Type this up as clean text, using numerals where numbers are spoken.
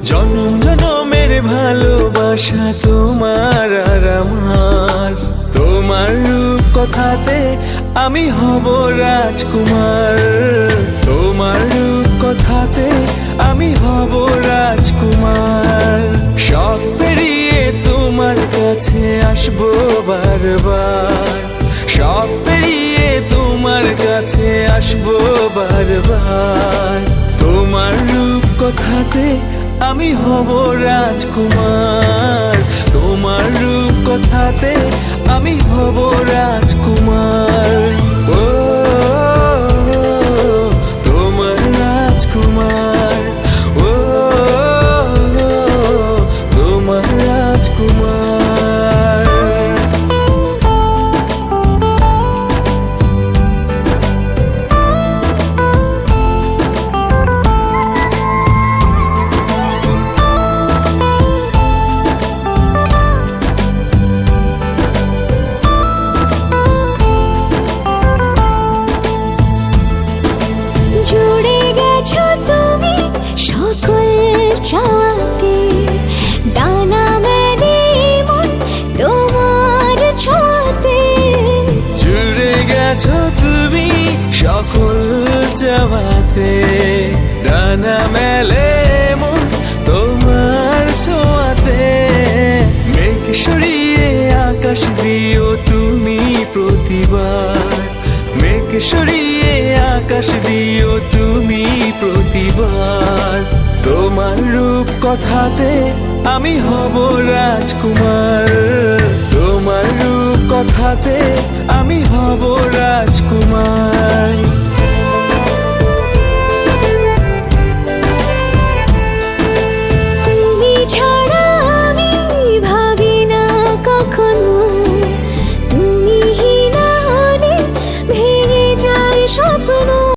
জনম জনমের ভালোবাসা তোমার আর আমার। তোমার রূপ কথাতে আমি হব রাজকুমার, তোমার রূপ কথাতে আমি হব রাজকুমার। সব পেরিয়ে তোমার কাছে আসবো বারবার, সব পেরিয়ে তোমার কাছে আসবো বারবার। তোমার রূপ কথাতে আমি হব রাজকুমার, তোমার রূপ কথাতে আমি হব রাজকুমার। ও তোমার রাজকুমার, ও তোমার রাজকুমার। জুড়ে গেছো তুমি সকল চাঁদে, ডানা মেলে মন তোমার ছোঁয়াতে। জুড়ে গেছো তুমি সকল চাওয়াতে, ডানা মেলে মন তোমার ছোঁয়াতে। মেঘ সরিয়ে আকাশ দিও তুমি প্রতিবার, মেঘ সরিয়ে আকাশ দিও তুমি প্রতিবার। তোমার রূপ কথাতে আমি হব রাজকুমার, তোমার রূপ কথাতে